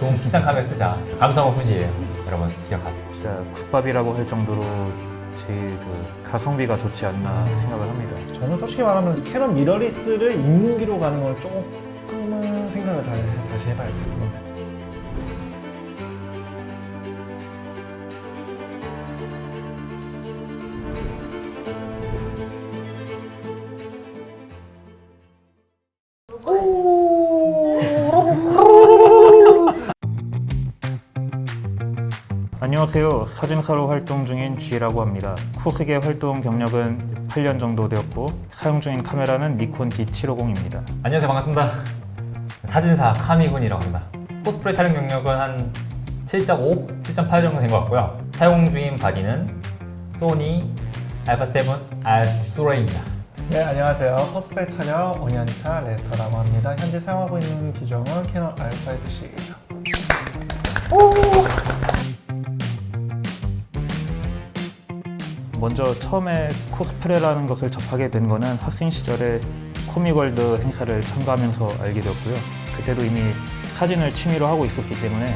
좋은 비싼 카메라 쓰자. 감성은 후지예요. 여러분 기억하세요. 진짜 국밥이라고 할 정도로 제일 그 가성비가 좋지 않나 생각을 합니다. 저는 솔직히 말하면 캐논 미러리스를 인문기로 가는 건 조금은 생각을 다시 해봐야 돼요. 안녕하세요. 사진사로 활동 중인 G라고 합니다. 코스계 활동 경력은 8년 정도 되었고 사용 중인 카메라는 니콘 D750입니다. 안녕하세요. 반갑습니다. 사진사 카미군이라고 합니다. 코스프레 촬영 경력은 한 7.5, 7.8 정도 된 것 같고요. 사용 중인 바디는 소니 알파7 R3입니다. 네, 안녕하세요. 코스프레 촬영 5년차 레스터라고 합니다. 현재 사용하고 있는 기종은 캐논 R5C예요. 먼저 처음에 코스프레라는 것을 접하게 된 거는 학생 시절에 코미월드 행사를 참가하면서 알게 되었고요. 그때도 이미 사진을 취미로 하고 있었기 때문에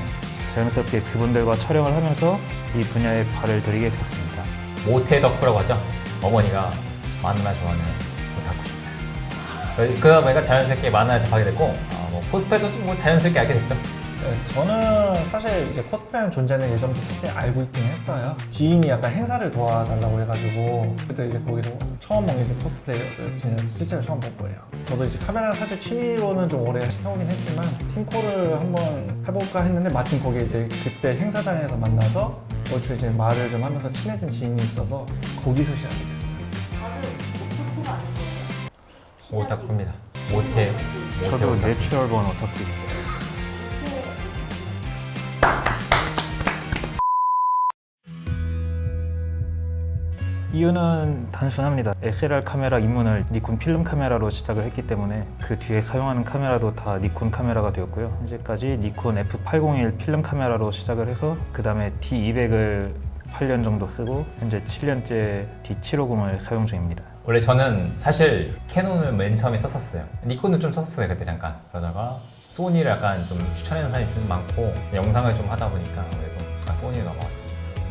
자연스럽게 그분들과 촬영을 하면서 이 분야에 발을 들이게 되었습니다. 모태 덕후라고 하죠. 어머니가 만화 좋아하는 오타쿠십니다. 그러다 보니까 자연스럽게 만화를 접하게 됐고 뭐 코스프레도 뭐 자연스럽게 알게 됐죠. 네, 저는 사실 이제 코스프레라는 존재는 예전부터 사실 알고 있긴 했어요. 지인이 약간 행사를 도와달라고 해가지고 그때 이제 거기서 처음 이제 코스프레를 진짜 실제로 처음 본 거예요. 저도 이제 카메라는 사실 취미로는 좀 오래 해오긴 했지만 팀콜을 한번 해볼까 했는데 마침 거기 이제 그때 행사장에서 만나서 얼추 이제 말을 좀 하면서 친해진 지인이 있어서 거기서 시작이 됐어요. 다들 오타쿠가 아니고요. 오타쿠입니다. 모태 저도 오타쿠. 내추럴본 오타쿠. 이유는 단순합니다. SLR 카메라 입문을 니콘 필름 카메라로 시작을 했기 때문에 그 뒤에 사용하는 카메라도 다 니콘 카메라가 되었고요. 현재까지 니콘 F801 필름 카메라로 시작을 해서 그 다음에 D200을 8년 정도 쓰고 현재 7년째 D750을 사용 중입니다. 원래 저는 사실 캐논을 맨 처음에 썼었어요. 니콘은 좀 썼었어요 그때 잠깐. 그러다가 소니를 약간 좀 추천하는 사람이 좀 많고 영상을 좀 하다 보니까 그래도 소니로 넘어갔어요.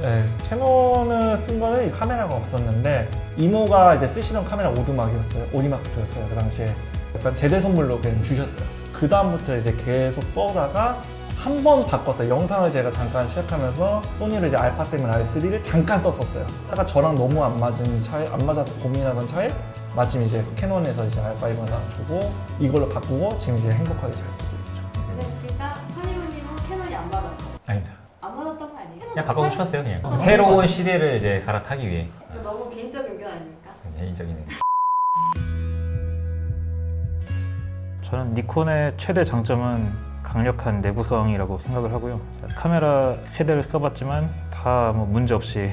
네, 캐논을 쓴 거는 카메라가 없었는데 이모가 이제 쓰시던 카메라 오두막이었어요. 오디마크2였어요. 그 당시에 약간 제대 선물로 그냥 주셨어요. 그 다음부터 이제 계속 써다가 한 번 바꿨어요. 영상을 제가 잠깐 시작하면서 소니로 이제 알파7 R3를 잠깐 썼었어요. 하다가 저랑 너무 안 맞은 차에 안 맞아서 고민하던 차에 마침 이제 캐논에서 이제 알파1 하나 주고 이걸로 바꾸고 지금 이제 행복하게 잘 쓰고 있죠. 근데 그러니까 카니모님은 캐논이 안 받았고 아닙니다. 안 받았던 거 아니에요? 그냥 바꾸고 싶었어요 그냥. 새로운 시대를 이제 갈아타기 위해. 이거 너무 개인적 의견 아닙니까? 개인적인. 저는 니콘의 최대 장점은 강력한 내구성이라고 생각을 하고요. 카메라 세대를 써봤지만 다 뭐 문제 없이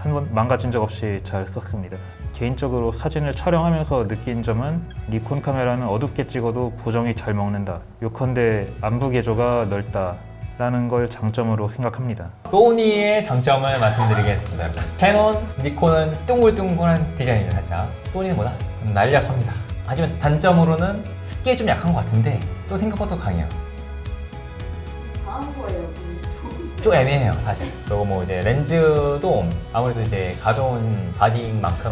한 번 망가진 적 없이 잘 썼습니다. 개인적으로 사진을 촬영하면서 느낀 점은 니콘 카메라는 어둡게 찍어도 보정이 잘 먹는다. 요컨대 안부 개조가 넓다. 라는 걸 장점으로 생각합니다. 소니의 장점을 말씀드리겠습니다. 캐논, 니콘은 둥글둥글한 디자인이죠 살짝. 소니는 뭐다? 날렵합니다. 하지만 단점으로는 습기에 좀 약한 것 같은데 또 생각보다 강해요. 다음 거예요. 좀 애매해요 사실. 그리고 뭐 이제 렌즈도 아무래도 이제 가벼운 바디인 만큼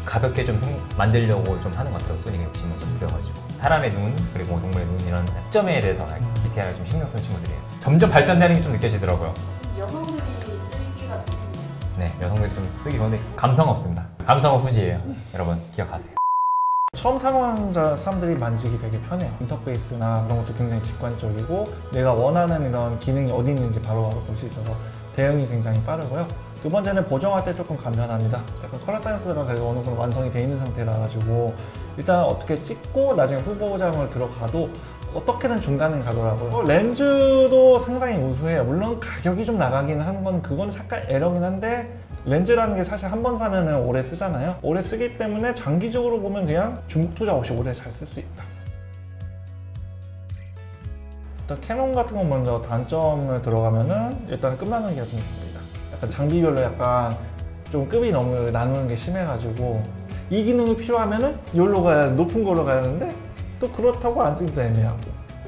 가볍게 좀 만들려고 좀 하는 것 같아요. 소니가 욕심을 좀 들여가지고 사람의 눈 그리고 뭐 동물의 눈 이런 특점에 대해서 디테일을 좀 신경 쓰는 친구들이에요. 점점 발전되는 게 좀 느껴지더라고요. 여성들이 쓰기가 좋겠네요. 네, 여성들이 좀 쓰기 좋은데 감성은 없습니다. 감성은 후지예요. 여러분 기억하세요. 처음 사용하는 사람들이 만지기 되게 편해요. 인터페이스나 그런 것도 굉장히 직관적이고 내가 원하는 이런 기능이 어디 있는지 바로바로 볼 수 있어서 대응이 굉장히 빠르고요. 두 번째는 보정할 때 조금 간편합니다. 약간 컬러 사이언스가 그래도 어느 정도 완성이 돼 있는 상태라 가지고 일단 어떻게 찍고 나중에 후보장을 들어가도 어떻게든 중간은 가더라고요. 렌즈도 상당히 우수해요. 물론 가격이 좀 나가긴 하는 건 그건 잠깐 에러긴 한데 렌즈라는 게 사실 한 번 사면 오래 쓰잖아요. 오래 쓰기 때문에 장기적으로 보면 그냥 중국 투자 없이 오래 잘 쓸 수 있다. 일단 캐논 같은 건 먼저 단점을 들어가면은 일단 끝나는 게 좀 있습니다. 약간 장비별로 약간 좀 급이 너무 나누는 게 심해가지고 이 기능이 필요하면은 여기로 가야 높은 걸로 가야 하는데 또 그렇다고 안 쓰기도 애매하고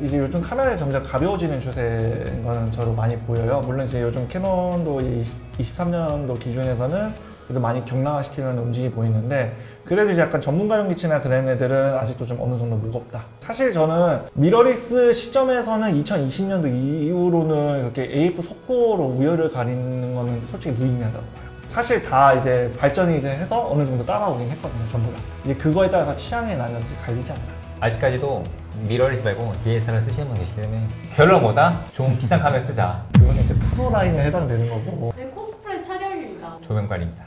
이제 요즘 카메라가 점점 가벼워지는 추세인 거는 저도 많이 보여요. 물론 이제 요즘 캐논도 이 23년도 기준에서는 그래도 많이 경량화시키려는 움직임이 보이는데 그래도 이제 약간 전문가용 기치나 그런 애들은 아직도 좀 어느 정도 무겁다. 사실 저는 미러리스 시점에서는 2020년도 이후로는 그렇게 AF 속도로 우열을 가리는 거는 솔직히 무의미하다고 봐요. 사실 다 이제 발전이 해서 어느 정도 따라오긴 했거든요, 전부 다. 이제 그거에 따라서 취향에 나눠서 갈리지 않아요. 아직까지도 미러리스 말고 DSLR 쓰시는 분 계시기 때문에 결론 뭐다? 좀 비싼 카메라 쓰자. 그거는 이제 프로 라인에 해당되는 거고. 네, 코스프레 촬영입니다. 조명빨입니다.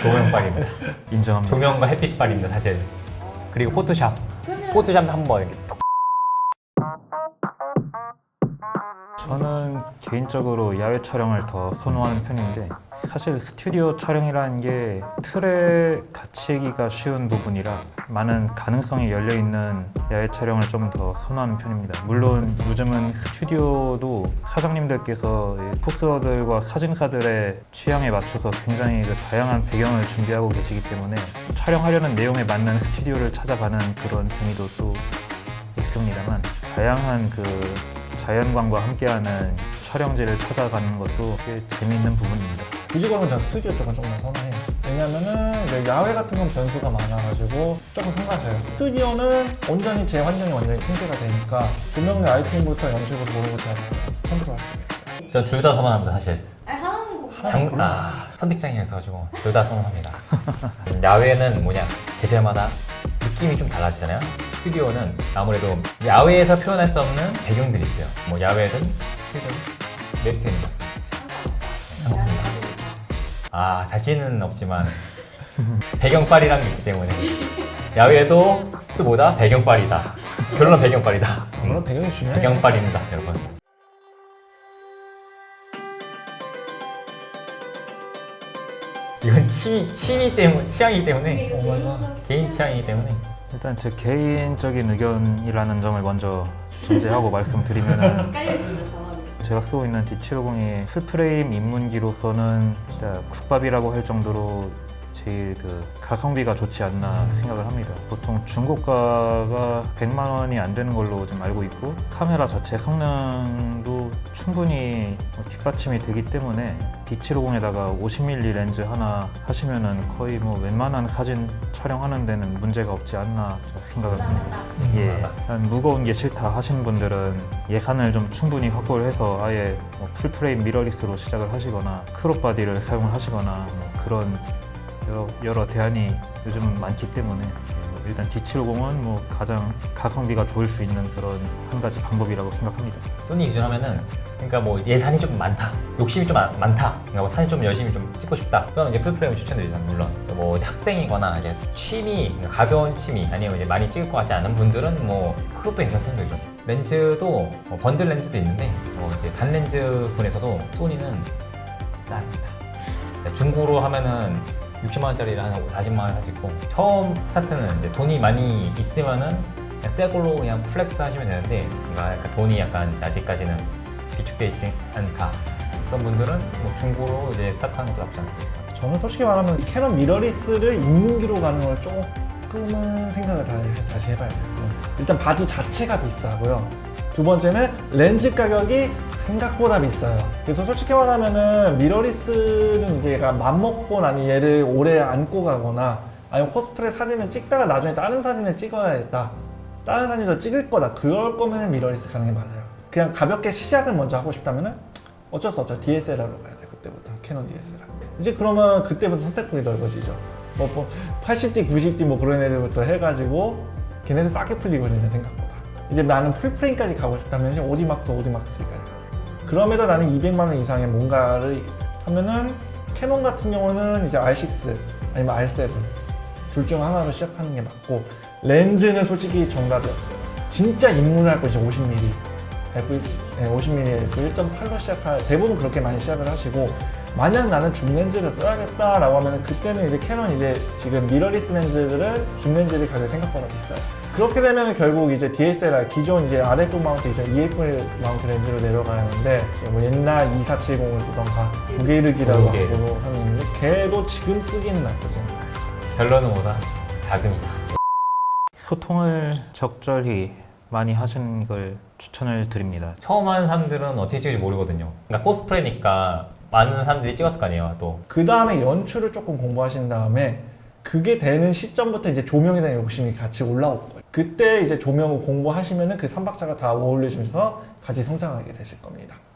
조명빨입니다. 인정합니다. 조명과 햇빛빨입니다, 사실. 그리고 포토샵. 그러면 포토샵 한번 이렇게 톡. 저는 개인적으로 야외 촬영을 더 선호하는 편인데 사실 스튜디오 촬영이라는 게 틀에 갇히기가 쉬운 부분이라 많은 가능성이 열려있는 야외 촬영을 좀 더 선호하는 편입니다. 물론 요즘은 스튜디오도 사장님들께서 포스터들과 사진사들의 취향에 맞춰서 굉장히 그 다양한 배경을 준비하고 계시기 때문에 촬영하려는 내용에 맞는 스튜디오를 찾아가는 그런 재미도 또 있습니다만 다양한 그 자연광과 함께하는 촬영지를 찾아가는 것도 꽤 재미있는 부분입니다. 굳이 그러면 전 스튜디오 쪽은 조금 더 선호해요. 왜냐면은 이제 야외 같은 건 변수가 많아가지고 조금 상가져요. 스튜디오는 온전히 제 환경이 완전히 통제가 되니까 조명 라이팅부터 연출부터 모든 걸 다 컨트롤할 수 있어요. 전 둘 다 선호합니다, 사실. 아니 하나는 꼭 선택장이었어가지고 둘 다 선호합니다. 야외는 뭐냐, 계절마다 느낌이 좀 달라지잖아요. 스튜디오는 아무래도 야외에서 표현할 수 없는 배경들이 있어요. 뭐 야외든 스튜디오든 메리트 있는 것 같습니다. 아, 자신은 없지만 배경빨이란 게 있기 때문에 야외도 스튜디오보다 배경빨이다. 결론은 배경빨이다. 물론 배경이 중요해요. 배경빨입니다, 여러분. 이건 취향이기 때문에 이게 개인적 개인 취향이기 때문에 일단 제 개인적인 의견이라는 점을 먼저 전제하고 말씀드리면은 깔려 있습니다, 저는. 제가 쓰고 있는 D750이 풀프레임 입문기로서는 진짜 국밥이라고 할 정도로 제일 그 가성비가 좋지 않나 생각을 합니다. 보통 중고가가 100만 원이 안 되는 걸로 좀 알고 있고 카메라 자체 성능도 충분히 뒷받침이 되기 때문에 D750에다가 50mm 렌즈 하나 하시면은 거의 뭐 웬만한 사진 촬영하는 데는 문제가 없지 않나 생각을 합니다. 예, 난 무거운 게 싫다 하시는 분들은 예산을 좀 충분히 확보를 해서 아예 뭐 풀프레임 미러리스로 시작을 하시거나 크롭 바디를 사용을 하시거나 뭐 그런 여러 대안이 요즘 많기 때문에 일단 D750은 뭐 가장 가성비가 좋을 수 있는 그런 한 가지 방법이라고 생각합니다. 소니 기준 하면은 그러니까 뭐 예산이 좀 많다, 욕심이 좀 많다, 그러니까 뭐 사진 좀 열심히 좀 찍고 싶다. 그럼 이제 풀프레임을 추천드리죠, 물론. 뭐 이제 학생이거나 이제 취미, 그러니까 가벼운 취미 아니면 이제 많이 찍을 것 같지 않은 분들은 뭐 크롭도 괜찮습니다, 요즘. 렌즈도 뭐 번들 렌즈도 있는데 뭐 이제 단 렌즈 분에서도 소니는 쌉니다. 중고로 하면은 60만 원짜리를 한 40만 원에 살 수 있고 처음 스타트는 이제 돈이 많이 있으면은 그냥 새 걸로 그냥 플렉스 하시면 되는데 그러니까 약간 돈이 약간 아직까지는 비축되어 있지 않다 그런 분들은 뭐 중고로 이제 스타트하는 것도 나쁘지 않습니다. 저는 솔직히 말하면 캐논 미러리스를 입문기로 가는 걸 조금은 생각을 다시 해봐야 돼요. 일단 바디 자체가 비싸고요. 두 번째는 렌즈 가격이 생각보다 비싸요. 그래서 솔직히 말하면은 미러리스는 이제 얘가 맘먹고 나니 얘를 오래 안고 가거나 아니면 코스프레 사진을 찍다가 나중에 다른 사진을 찍어야겠다. 다른 사진도 찍을 거다. 그럴 거면은 미러리스 가는 게 맞아요. 그냥 가볍게 시작을 먼저 하고 싶다면은 어쩔 수 없죠. DSLR로 가야 돼. 그때부터 캐논 DSLR. 이제 그러면 그때부터 선택폭이 넓어지죠. 뭐 80D, 90D 뭐 그런 애들부터 해가지고 걔네들 싸게 풀리거든요, 생각보다. 이제 나는 풀프레임까지 가고 싶다면 이제 오디마크, 오디마크3까지 가야 돼. 그럼에도 나는 200만 원 이상의 뭔가를 하면은 캐논 같은 경우는 이제 R6 아니면 R7 둘 중 하나로 시작하는 게 맞고 렌즈는 솔직히 정답이 없어요. 진짜 입문할 거 이제 50mm f1.8로 시작할 대부분 그렇게 많이 시작을 하시고 만약 나는 줌렌즈를 써야겠다라고 하면 그때는 이제 캐논 이제 지금 미러리스 렌즈들은 줌렌즈를 가격 생각보다 비싸요. 그렇게 되면 결국 이제 DSLR 기존 이제 RF 마운트 이제 EF 마운트 렌즈로 내려가는데 뭐 옛날 2470을 쓰던가 무게르기라고 하고 하는데 걔도 지금 쓰기는 나쁘지 않아요. 결론은 뭐다? 자금이다. 소통을 적절히 많이 하시는 걸 추천을 드립니다. 처음 하는 사람들은 어떻게 찍을지 모르거든요. 그러니까 코스프레니까 많은 사람들이 찍었을 거 아니에요. 또 그 다음에 연출을 조금 공부하신 다음에 그게 되는 시점부터 이제 조명에 대한 욕심이 같이 올라올 거예요. 그때 이제 조명을 공부하시면은 그 3박자가 다 어울리시면서 같이 성장하게 되실 겁니다.